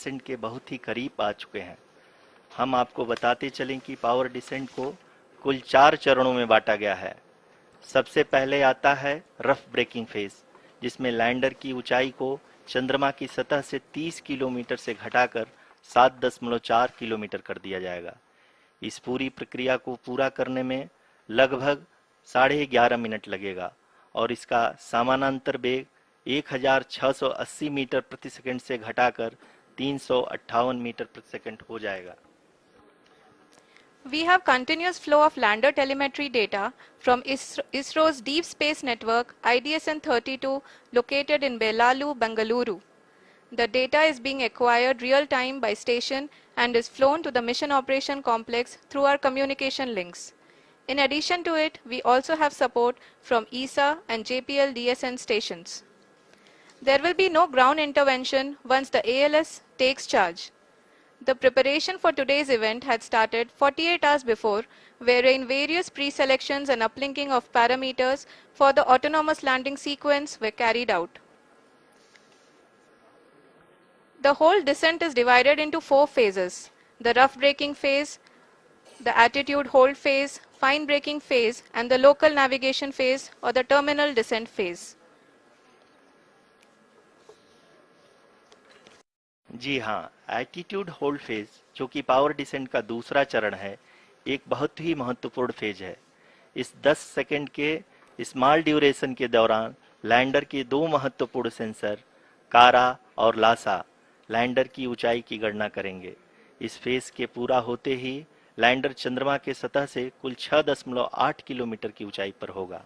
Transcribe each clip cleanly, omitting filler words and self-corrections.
Decent के बहुत ही करीब आ चुके हैं। हम आपको बताते चलें कि पावर डिसेंट को कुल 4 चरणों में बांटा गया है। सबसे पहले आता है रफ ब्रेकिंग फेज, जिसमें लैंडर की ऊंचाई को चंद्रमा की सतह से 30 किलोमीटर से घटाकर 7.4 किलोमीटर कर दिया जाएगा। इस पूरी प्रक्रिया को पूरा करने में लगभग 11.5 मिनट लगेगा और इसका समानांतर वेग 1680 मीटर प्रति सेकंड से घटाकर 358 मीटर प्रति सेकंड हो जाएगा। We have continuous flow of lander telemetry data from ISRO's Deep Space Network IDSN-32 located in Belalu, Bengaluru. The data is being acquired real-time by station and is flown to the Mission Operation Complex through our communication links. In addition to it, we also have support from ESA and JPL DSN stations. There will be no ground intervention once the ALS takes charge. The preparation for today's event had started 48 hours before, wherein various pre-selections and uplinking of parameters for the autonomous landing sequence were carried out. The whole descent is divided into 4 phases: the rough braking phase, the attitude hold phase, fine braking phase, and the local navigation phase or the terminal descent phase. जी हाँ, attitude hold phase, जो कि power descent का दूसरा चरण है, एक बहुत ही महत्वपूर्ण फेज है। इस 10 सेकंड के स्मॉल ड्यूरेशन के दौरान लैंडर के 2 महत्वपूर्ण सेंसर कारा और लासा लैंडर की ऊंचाई की गणना करेंगे। इस फेज के पूरा होते ही लैंडर चंद्रमा के सतह से कुल 6.8 किलोमीटर की ऊंचाई पर होगा।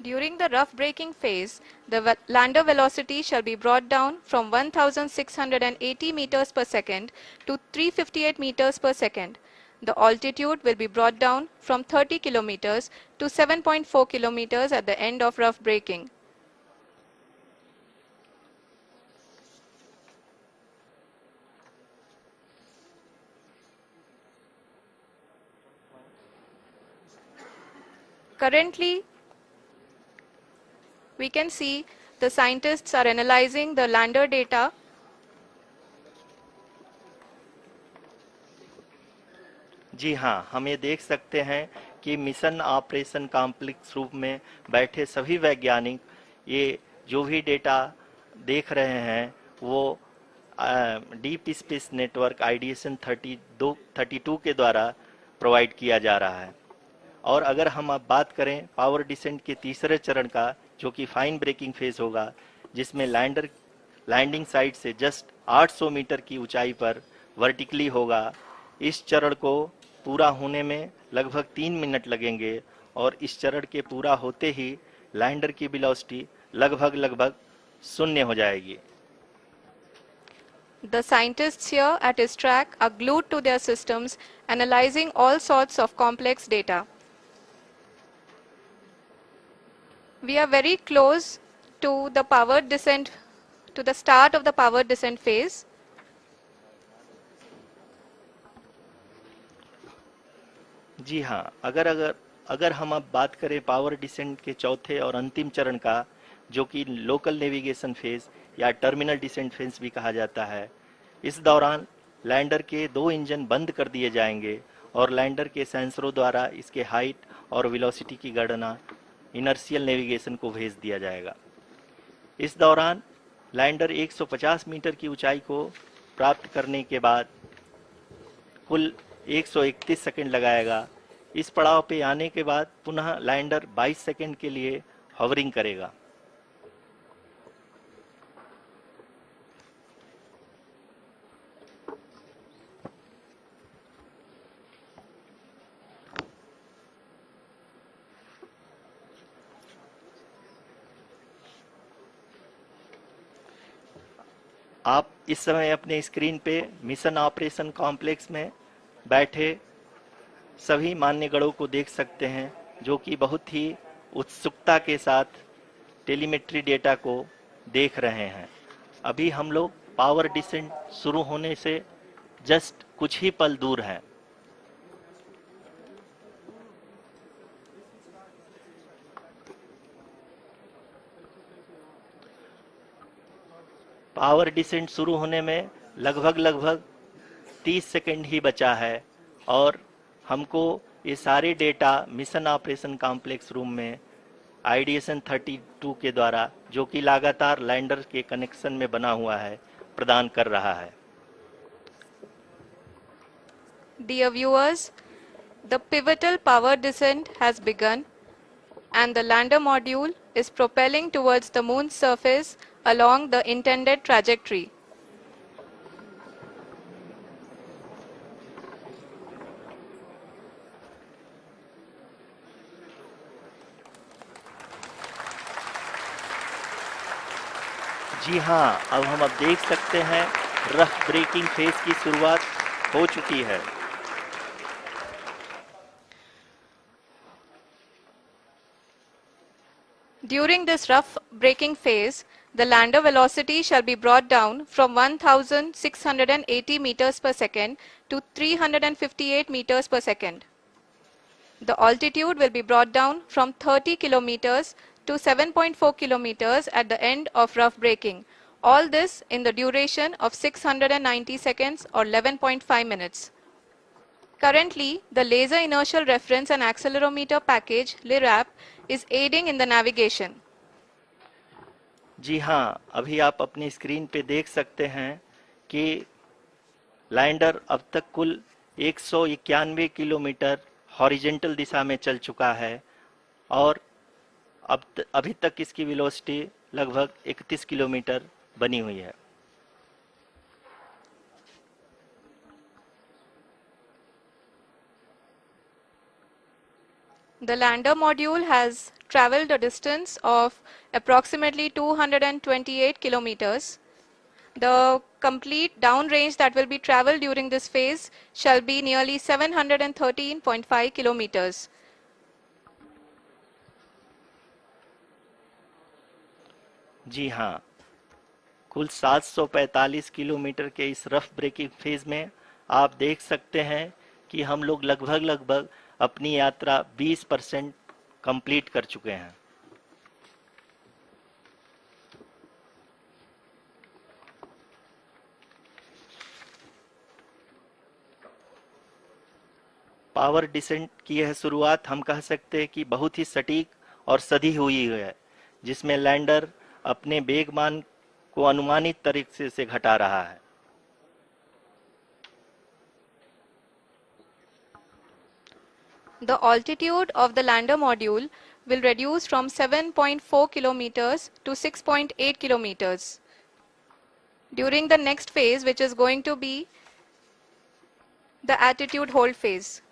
During the rough braking phase, the lander velocity shall be brought down from 1680 meters per second to 358 meters per second. The altitude will be brought down from 30 kilometers to 7.4 kilometers at the end of rough braking. Currently, we can see the scientists are analyzing the lander data. जी हाँ, हम ये देख सकते हैं कि mission operation complex रूप में बैठे सभी वैज्ञानिक ये जो भी डेटा देख रहे हैं वो डीप स्पेस नेटवर्क आईडीएसएन 32 के द्वारा प्रोवाइड किया जा रहा है। और अगर हम अब बात करें पावर डिसेंट के तीसरे चरण का, जो कि फाइन ब्रेकिंग फेज होगा, जिसमें लैंडर लैंडिंग साइट से जस्ट 800 मीटर की ऊंचाई पर वर्टिकली होगा। इस चरण को पूरा होने में लगभग 3 मिनट लगेंगे और इस चरण के पूरा होते ही लैंडर की वेलोसिटी लगभग शून्य हो जाएगी। The scientists here at ISTRAC are glued to their systems, analyzing all sorts of complex data. We are very close to the powered descent, to the start of the powered descent phase. जी हाँ, अगर हम अब बात करें power descent के चौथे और अंतिम चरण का, जो कि लोकल नेविगेशन फेज या टर्मिनल डिसेंट फेज भी कहा जाता है, इस दौरान लैंडर के 2 इंजन बंद कर दिए जाएंगे और लैंडर के सेंसरों द्वारा इसके हाइट और वेलोसिटी की गणना इनर्शियल नेविगेशन को भेज दिया जाएगा। इस दौरान लैंडर 150 मीटर की ऊंचाई को प्राप्त करने के बाद कुल 131 सेकंड लगाएगा। इस पड़ाव पे आने के बाद पुनः लैंडर 22 सेकंड के लिए हवरिंग करेगा। आप इस समय अपने स्क्रीन पे मिशन ऑपरेशन कॉम्प्लेक्स में बैठे सभी मान्यगणों को देख सकते हैं, जो कि बहुत ही उत्सुकता के साथ टेलीमेट्री डेटा को देख रहे हैं। अभी हम लोग पावर डिसेंट शुरू होने से जस्ट कुछ ही पल दूर हैं। पावर डिसेंट शुरू होने में लगभग 30 सेकंड ही बचा है और हमको ये सारे data mission operation complex room में IDSN 32 के द्वारा, जो कि लगातार लैंडर के कनेक्शन में बना हुआ है, प्रदान कर रहा है। Dear viewers, the pivotal power descent has begun and the lander module is propelling towards the moon's surface along the intended trajectory. जी हाँ, अब देख सकते हैं रफ ब्रेकिंग फेज की शुरुआत हो चुकी है। During this rough braking phase, the lander velocity shall be brought down from 1680 meters per second to 358 meters per second. The altitude will be brought down from 30 kilometers to 7.4 kilometers at the end of rough braking. All this in the duration of 690 seconds or 11.5 minutes. Currently, the Laser Inertial Reference and Accelerometer package (LIRAP) is aiding in the navigation. जी हाँ, अभी आप अपनी screen पे देख सकते हैं कि lander अब तक कुल 191 किलोमीटर हॉरिजेंटल दिशा में चल चुका है और अभी तक इसकी वेलोसिटी लगभग 31 किलोमीटर बनी हुई है। The lander module has traveled a distance of approximately 228 kilometers. The complete downrange that will be traveled during this phase shall be nearly 713.5 kilometers. जी हाँ, कुल 745 किलोमीटर के इस रफ ब्रेकिंग फेज में आप देख सकते हैं कि हम लोग लगभग अपनी यात्रा 20% कंप्लीट कर चुके हैं। पावर डिसेंट की यह शुरुआत हम कह सकते हैं कि बहुत ही सटीक और सधी हुई है, जिसमें लैंडर अपने वेगमान को अनुमानित तरीके से घटा रहा है। The altitude of the lander module will reduce from 7.4 kilometers to 6.8 kilometers. During the next phase, which is going to be the attitude hold phase.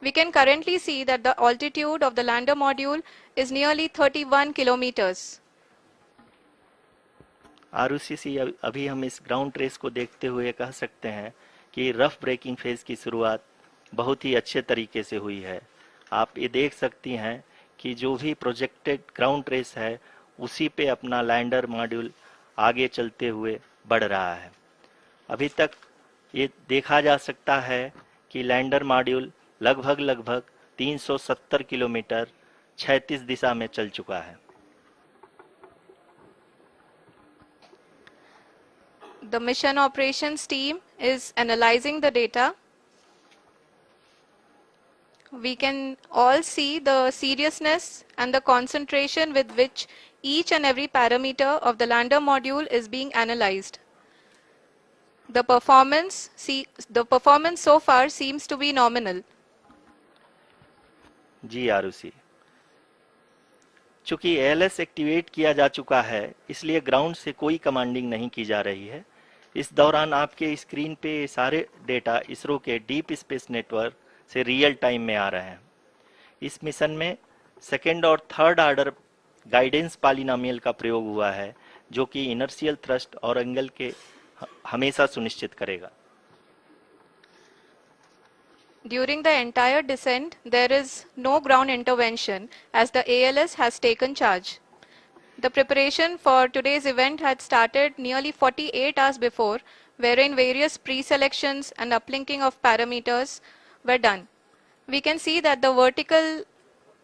We can currently see that the altitude of the lander module is nearly 31 kilometers. Arushi, अभी हम इस ground trace को देखते हुए कह सकते हैं कि रफ ब्रेकिंग फेज की शुरुआत बहुत ही अच्छे तरीके से हुई है। आप ये देख सकती हैं कि जो भी प्रोजेक्टेड ग्राउंड ट्रेस है उसी पे अपना लैंडर मॉड्यूल आगे चलते हुए बढ़ रहा है। अभी तक ये देखा जा सकता है कि लैंडर मॉड्यूल लगभग 370 किलोमीटर क्षैतिज दिशा में चल चुका है। The mission operations team is analyzing the data. We can all see the seriousness and the concentration with which each and every parameter of the lander module is being analyzed. The performance so far seems to be nominal. जी आरुषि, चूंकि ALS activate किया जा चुका है इसलिए ground से कोई commanding नहीं की जा रही है। इस दौरान आपके स्क्रीन पे सारे डेटा इसरो के डीप स्पेस नेटवर्क से रियल टाइम में आ रहे हैं। इस मिशन में सेकेंड और थर्ड ऑर्डर गाइडेंस पॉलिनोमियल का प्रयोग हुआ है, जो कि इनर्शियल थ्रस्ट और एंगल के हमेशा सुनिश्चित करेगा। During the entire descent, there is no ground intervention as the ALS has taken charge. The preparation for today's event had started nearly 48 hours before, wherein various pre-selections and uplinking of parameters were done. We can see that the vertical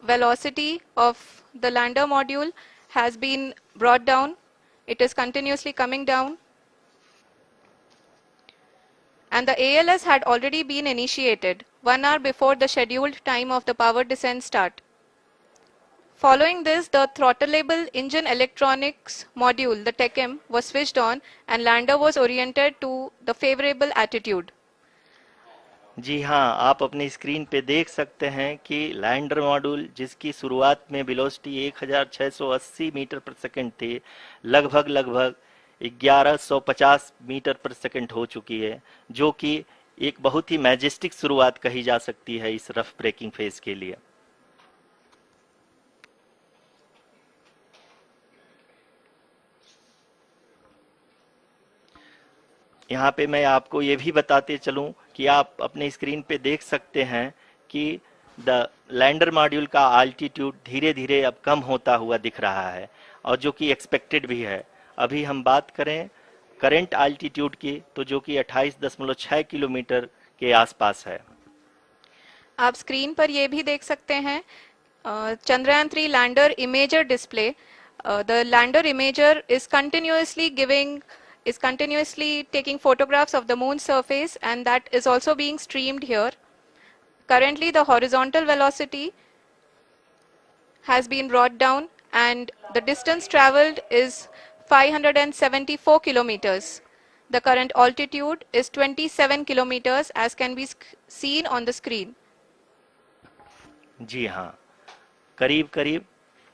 velocity of the lander module has been brought down. It is continuously coming down. and the ALS had already been initiated 1 hour before the scheduled time of the power descent start. Following this, the throttleable engine electronics module, the TECM, was switched on and lander was oriented to the favorable attitude. जी हाँ, आप अपनी screen पे देख सकते हैं कि lander module जिसकी शुरुआत में वेलोसिटी 1680 मीटर पर सेकंड थी, लगभग 1150 मीटर पर सेकंड हो चुकी है, जो कि एक बहुत ही मैजेस्टिक शुरुआत कही जा सकती है इस रफ ब्रेकिंग फेज के लिए। यहाँ पे मैं आपको ये भी बताते चलूं कि आप अपने स्क्रीन पे देख सकते हैं कि द लैंडर मॉड्यूल का आल्टीट्यूड धीरे धीरे अब कम होता हुआ दिख रहा है, और जो कि एक्सपेक्टेड भी है। अभी हम बात करें करंट आल्टीट्यूड की, तो जो कि 28.6 किलोमीटर के आसपास है। आप स्क्रीन पर ये भी देख सकते हैं Chandrayaan 3 lander imager display. The lander imager is continuously taking photographs of the moon's surface, and that is also being streamed here. Currently the horizontal velocity has been brought down and the distance traveled is 574 kilometers. The current altitude is 27 kilometers as can be seen on the screen. जी हाँ, करीब करीब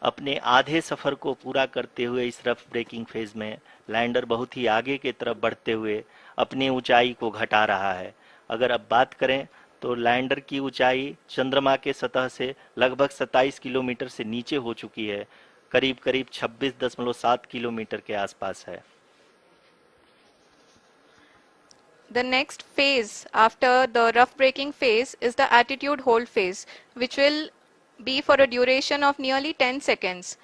अपने आधे सफर को पूरा करते हुए इस रफ ब्रेकिंग फेज में लैंडर बहुत ही आगे की तरफ बढ़ते हुए अपनी ऊंचाई को घटा रहा है। अगर अब बात करें तो लैंडर की ऊंचाई चंद्रमा के सतह से लगभग 27 किलोमीटर से नीचे हो चुकी है, करीब करीब 26.7 किलोमीटर के आसपास है। The next phase after the rough braking phase is the attitude hold phase, which will be for a duration of nearly 10 seconds.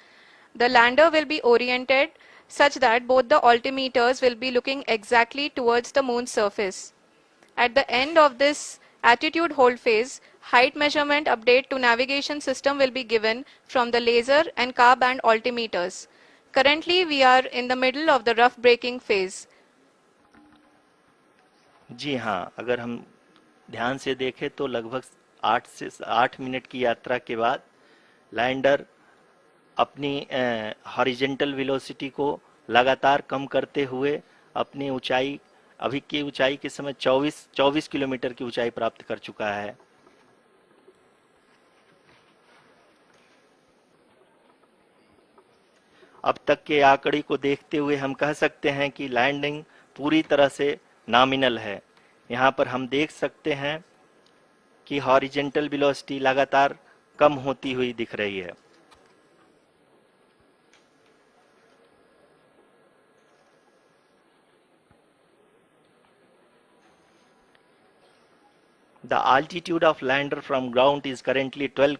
The lander will be oriented such that both the altimeters will be looking exactly towards the moon's surface. At the end of this attitude hold phase, height measurement update to navigation system will be given from the laser and car band altimeters. Currently, we are in the middle of the rough braking phase. जी हाँ, अगर हम ध्यान से देखें तो लगभग 8 minute की यात्रा के बाद लैंडर अपनी हॉरिजेंटल वेलोसिटी को लगातार कम करते हुए अपनी ऊंचाई, अभी की ऊंचाई के समय 24 किलोमीटर की ऊंचाई प्राप्त कर चुका है। अब तक के आंकड़े को देखते हुए हम कह सकते हैं कि लैंडिंग पूरी तरह से नॉमिनल है। यहाँ पर हम देख सकते हैं कि हॉरिजेंटल वेलोसिटी लगातार कम होती हुई दिख रही है। The altitude of lander from ground is currently 22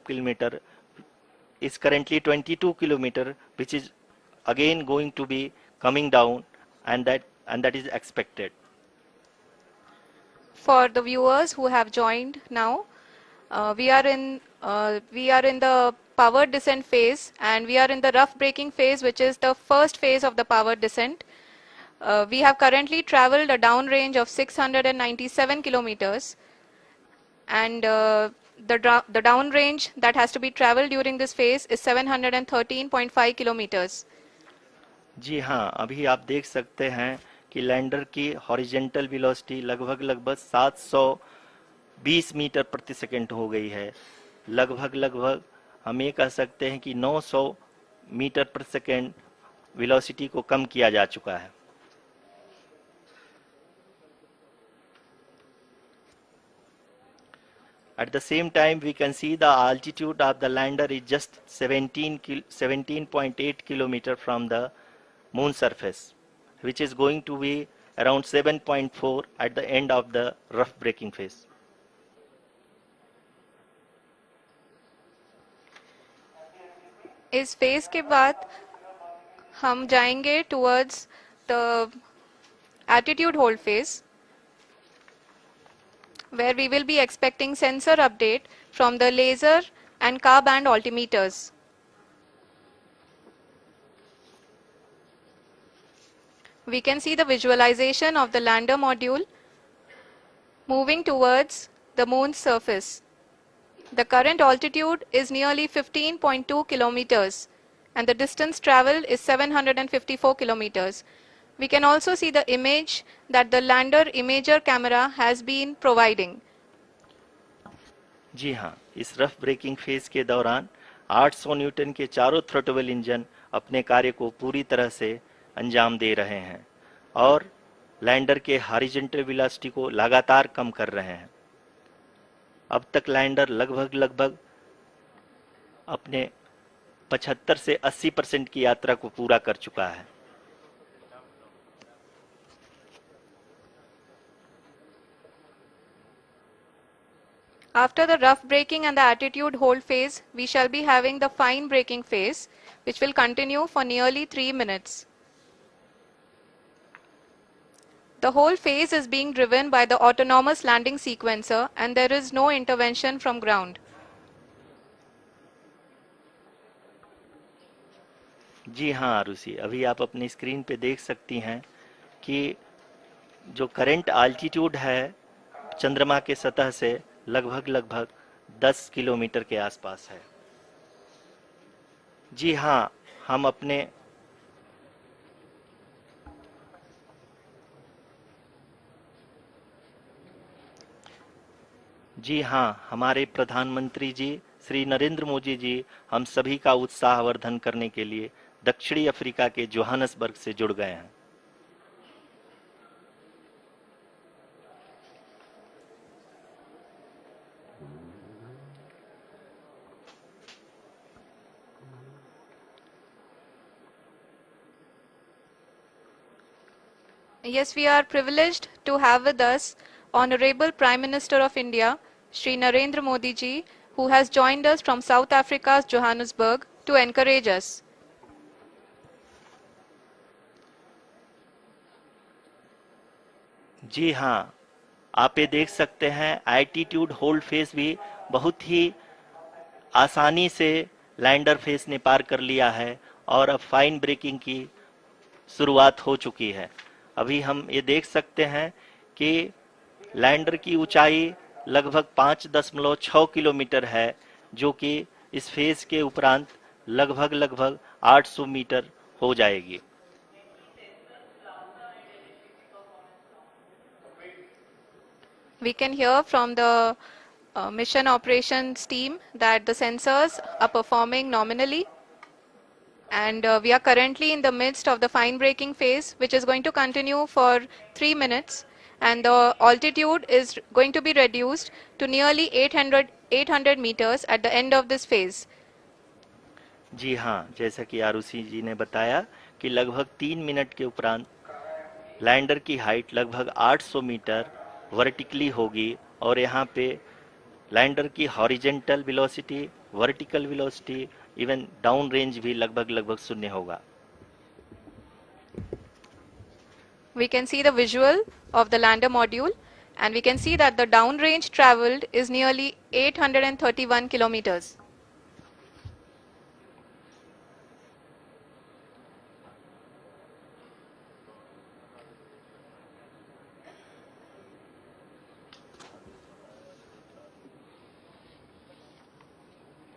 kilometer, which is again going to be coming down, and that is expected. For the viewers who have joined now, we are in the power descent phase, and we are in the rough braking phase, which is the first phase of the power descent. We have currently traveled a downrange of 697 kilometers, and the downrange that has to be traveled during this phase is 713.5 kilometers. जी हाँ, अभी आप देख सकते हैं कि lander की horizontal velocity लगभग 720 metre प्रति सेकंड हो गई है। लगभग हम ये कह सकते हैं कि 900 मीटर प्रति सेकंड वेलोसिटी को कम किया जा चुका है। At the same time, we can see the altitude of the lander is just 17.8 kilometer from the moon surface, which is going to be around 7.4 at the end of the rough braking phase. इस phase के बाद हम जाएंगे towards the attitude hold phase, where we will be expecting sensor update from the laser and car band altimeters. We can see the visualization of the lander module moving towards the moon's surface. The current altitude is nearly 15.2 kilometers and the distance traveled is 754 kilometers. We can also see the image that the lander imager camera has been providing. जी हाँ, इस rough breaking phase के दौरान 800 Newton के चारों throttle engine अपने कार्य को पूरी तरह से अंजाम दे रहे हैं और लैंडर के हॉरिजॉन्टल वेलोसिटी को लगातार कम कर रहे हैं। अब तक लैंडर लगभग अपने 75 से 80% की यात्रा को पूरा कर चुका है। After the rough braking and the attitude hold phase, we shall be having the fine braking phase, which will continue for nearly 3 minutes. The whole phase is being driven by the autonomous landing sequencer and there is no intervention from ground. जी हाँ आरुषि, अभी आप अपनी screen पे देख सकती हैं कि जो करंट आल्टीट्यूड है चंद्रमा के सतह से लगभग 10 किलोमीटर के आसपास है। जी हाँ, हम अपने जी हाँ, हमारे प्रधानमंत्री जी श्री नरेंद्र मोदी जी हम सभी का उत्साहवर्धन करने के लिए दक्षिणी अफ्रीका के जोहानसबर्ग से जुड़ गए हैं। Yes, we are privileged to have with us Honorable Prime Minister of India, Shri Narendra Modi ji, who has joined us from South Africa's Johannesburg to encourage us. जी हाँ, आप ये देख सकते हैं एल्टीट्यूड होल्ड फेस भी बहुत ही आसानी से लैंडर फेस ने पार कर लिया है और अब फाइन ब्रेकिंग की शुरुआत हो चुकी है। अभी हम ये देख सकते हैं कि लैंडर की ऊंचाई लगभग 5.6 किलोमीटर है, जो कि इस फेज के उपरांत लगभग 800 मीटर हो जाएगी। We can hear from the mission operations team that the sensors are performing nominally and we are currently in the midst of the fine braking phase, which is going to continue for 3 minutes and the altitude is going to be reduced to nearly 800 meters at the end of this phase. जी हाँ, जैसा कि आरुषि जी ने बताया कि लगभग 3 minute के उपरांत lander की हाइट लगभग 800 मीटर वर्टिकली होगी और यहाँ पे लैंडर की horizontal velocity, vertical velocity, even down range भी लगभग शून्य होगा। We can see the visual of the lander module and we can see that the down range traveled is nearly 831 kilometers.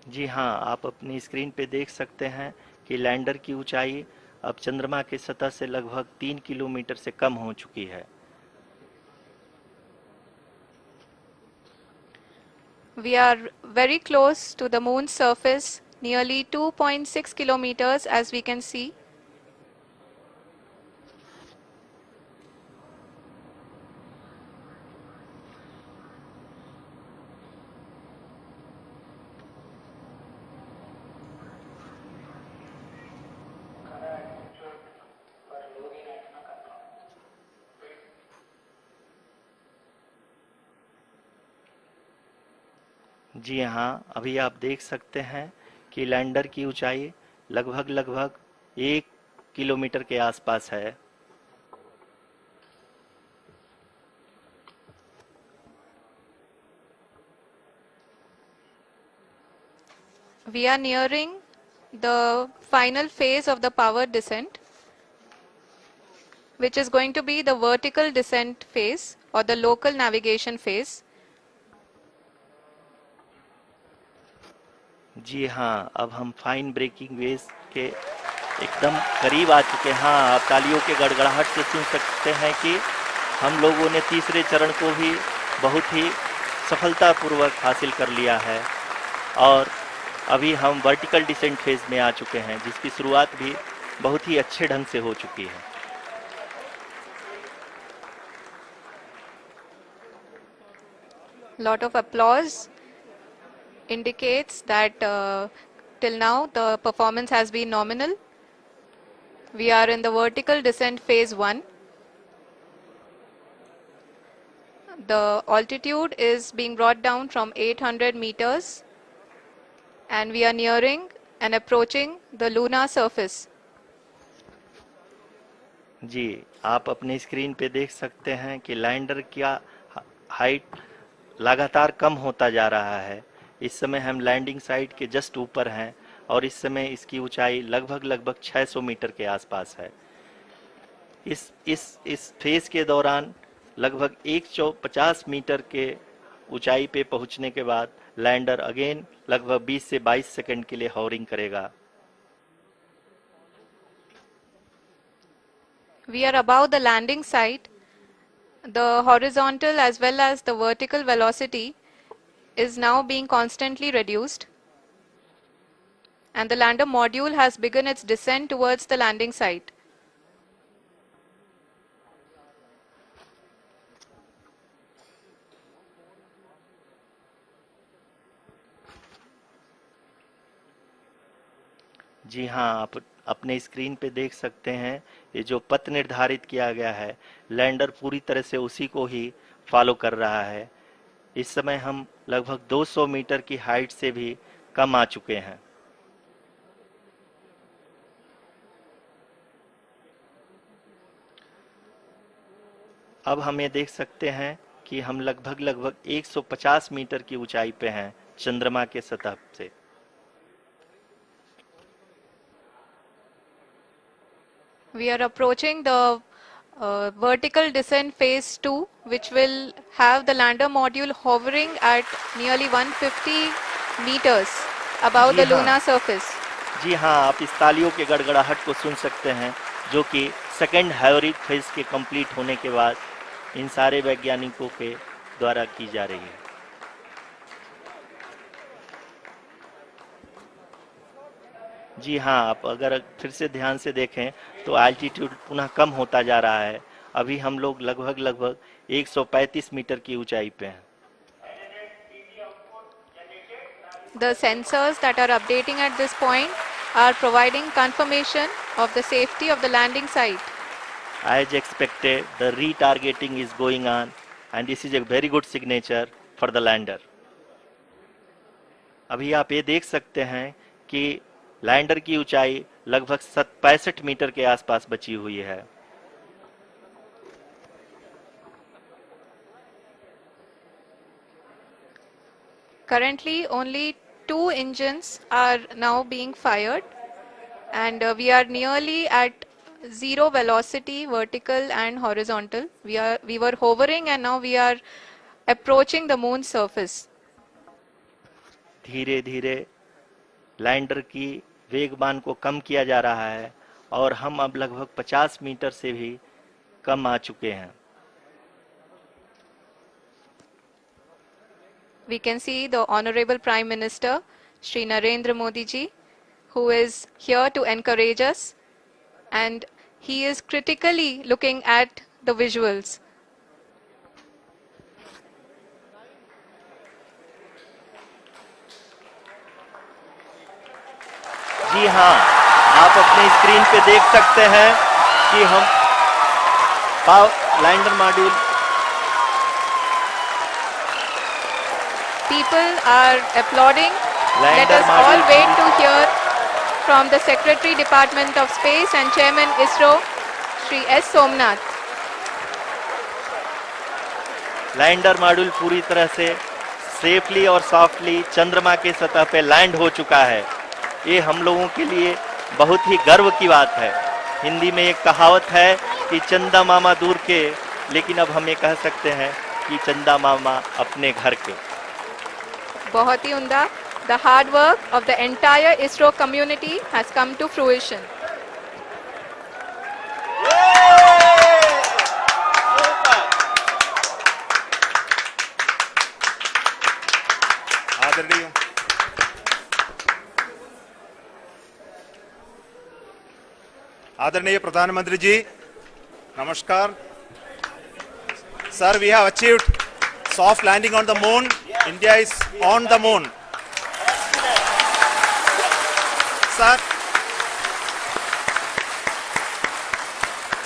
जी हाँ, आप अपनी स्क्रीन पे देख सकते हैं कि लैंडर की ऊंचाई अब चंद्रमा की सतह से लगभग 3 किलोमीटर से कम हो चुकी है। We are very close to the moon's surface, nearly 2.6 kilometers as we can see. जी हाँ, अभी आप देख सकते हैं कि लैंडर की ऊंचाई लगभग 1 किलोमीटर के आसपास है। We are nearing the final phase of the power descent, which is going to be the vertical descent phase or the local navigation phase. जी हाँ, अब हम फाइन ब्रेकिंग वेव्स के एकदम करीब आ चुके हैं। हाँ, आप तालियों के गड़गड़ाहट से सुन सकते हैं कि हम लोगों ने तीसरे चरण को भी बहुत ही सफलतापूर्वक हासिल कर लिया है और अभी हम वर्टिकल डिसेंट फेज में आ चुके हैं, जिसकी शुरुआत भी बहुत ही अच्छे ढंग से हो चुकी है। Lot of applause indicates that till now the performance has been nominal. We are in the vertical descent phase 1. The altitude is being brought down from 800 meters and we are nearing and approaching the lunar surface. जी, आप अपने screen पे देख सकते हैं कि lander का height लगातार कम होता जा रहा है। इस समय हम लैंडिंग साइट के जस्ट ऊपर हैं और इस समय इसकी ऊंचाई लगभग 600 मीटर के आसपास है। इस फेज के दौरान लगभग 150 मीटर के ऊंचाई पे पहुंचने के बाद लैंडर अगेन लगभग 20 से 22 सेकंड के लिए हॉवरिंग करेगा। We are above the landing site. The horizontal as well as the vertical velocity is now being constantly reduced. And the lander module has begun its descent towards the landing site. जी हाँ, आप अपने screen पे देख सकते हैं ये जो पथ निर्धारित किया गया है, लैंडर पूरी तरह से उसी को ही फॉलो कर रहा है। इस समय हम लगभग 200 मीटर की हाइट से भी कम आ चुके हैं। अब हम ये देख सकते हैं कि हम लगभग 150 मीटर की ऊंचाई पे हैं चंद्रमा के सतह से। We are approaching the vertical descent phase 2, which will have the lander module hovering at nearly 150 meters above the lunar surface. जी हाँ, आप इस तालियों के गड़गड़ाहट को सुन सकते हैं, जो कि सेकेंड हाइवरिक फेज के कंप्लीट होने के बाद इन सारे वैज्ञानिकों के द्वारा की जा रही है। जी हाँ, आप अगर फिर से ध्यान से देखें तो एल्टीट्यूड पुनः कम होता जा रहा है। अभी हम लोग लगभग 135 मीटर की ऊंचाई पे हैं। The sensors that are updating at this point are providing confirmation of the safety of the landing site. As expected, the retargeting is going on and this is a very good signature for the lander. अभी आप ये देख सकते हैं कि lander की ऊंचाई लगभग 65 मीटर के आसपास बची हुई है। Currently, only 2 engines are now being fired, and we are nearly at zero velocity, vertical and horizontal. We were hovering, and now we are approaching the moon's surface. धीरे धीरे लैंडर की वेगमान को कम किया जा रहा है और हम अब लगभग 50 मीटर से भी कम आ चुके हैं। We can see the Honorable Prime Minister, Shri Narendra Modi ji, who is here to encourage us, and he is critically looking at the visuals. जी हाँ, आप अपने स्क्रीन पे देख सकते हैं कि हम lander module People are applauding. Let us all wait to hear from the Secretary Department of Space and Chairman ISRO, Shri S. Somnath. Lander module पूरी तरह से सेफली और सॉफ्टली चंद्रमा के सतह पे लैंड हो चुका है। ये हम लोगों के लिए बहुत ही गर्व की बात है। हिंदी में एक कहावत है कि चंदा मामा दूर के लेकिन अब हम ये कह सकते हैं कि चंदा मामा अपने घर के। बहुत ही उम्दा। The hard work of the entire ISRO community has come to fruition. आदरणीय आदरणीय प्रधानमंत्री जी, नमस्कार। Sir, we have achieved soft landing on the moon. India is on the moon. Sir,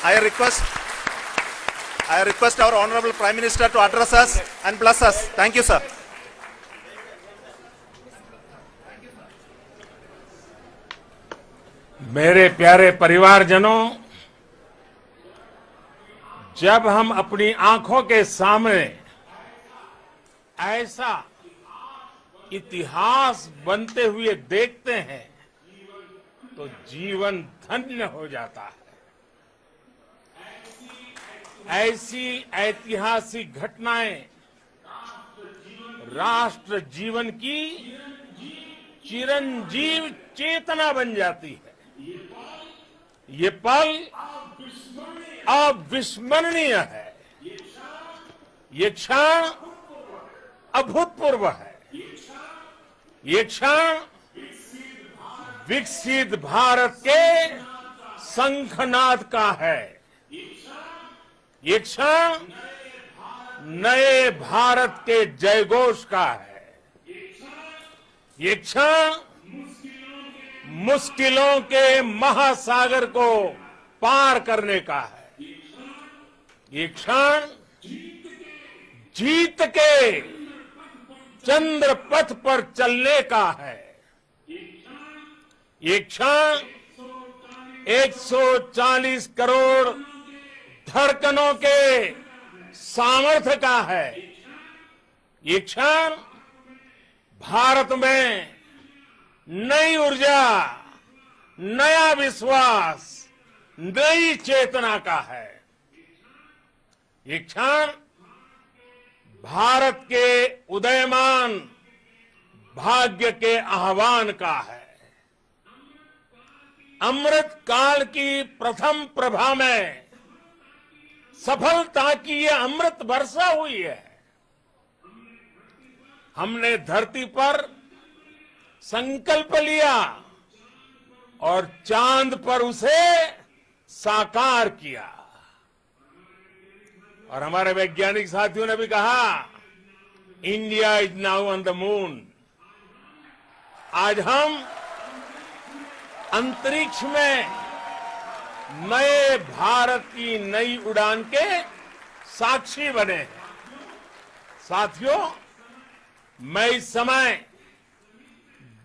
I request our Honorable Prime Minister to address us and bless us. Thank you, sir. मेरे प्यारे परिवारजनों, जब हम अपनी आंखों के सामने ऐसा इतिहास बनते हुए देखते हैं तो जीवन धन्य हो जाता है। ऐसी ऐतिहासिक घटनाएं राष्ट्र जीवन की चिरंजीव चेतना बन जाती है। ये पल अविस्मरणीय है। ये क्षण अभूतपूर्व है। ये क्षण विकसित भारत के शंखनाद का है। ये क्षण नए भारत के जयघोष का है। ये क्षण मुश्किलों के महासागर को पार करने का है। ये क्षण जीत के चंद्र पथ पर चलने का है। ये क्षण 140 करोड़ धड़कनों के सामर्थ्य का है। ये क्षण भारत में नई ऊर्जा, नया विश्वास, नई चेतना का है। ये क्षण भारत के उदयमान भाग्य के आह्वान का है। अमृत काल की प्रथम प्रभा में सफलता की ये अमृत वर्षा हुई है। हमने धरती पर संकल्प लिया और चांद पर उसे साकार किया। और हमारे वैज्ञानिक साथियों ने भी कहा, India is now on the moon. आज हम अंतरिक्ष में नए भारत की नई उड़ान के साक्षी बने हैं। साथियों, मैं इस समय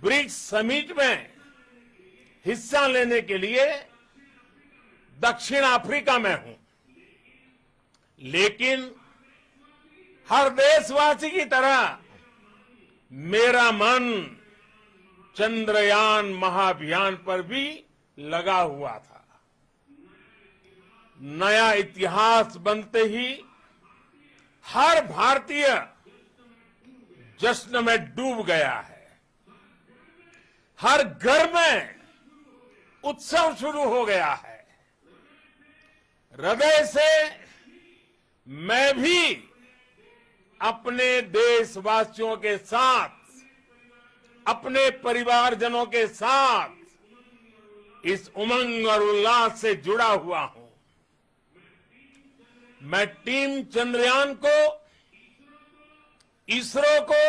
ब्रिक्स समिट में हिस्सा लेने के लिए दक्षिण अफ्रीका में हूं, लेकिन हर देशवासी की तरह मेरा मन चंद्रयान महाअभियान पर भी लगा हुआ था। नया इतिहास बनते ही हर भारतीय जश्न में डूब गया है। हर घर में उत्सव शुरू हो गया है। हृदय से मैं भी अपने देशवासियों के साथ, अपने परिवारजनों के साथ इस उमंग और उल्लास से जुड़ा हुआ हूं। मैं टीम चंद्रयान को, इसरो को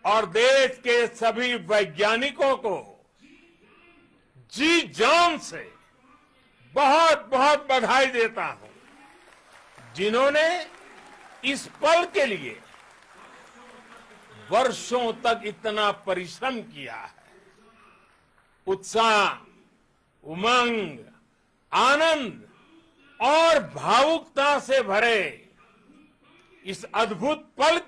और देश के सभी वैज्ञानिकों को जी जान से बहुत बहुत बधाई देता हूं, जिन्होंने इस पल के लिए वर्षों तक इतना परिश्रम किया है। उत्साह, उमंग, आनंद और भावुकता से भरे इस अद्भुत पल के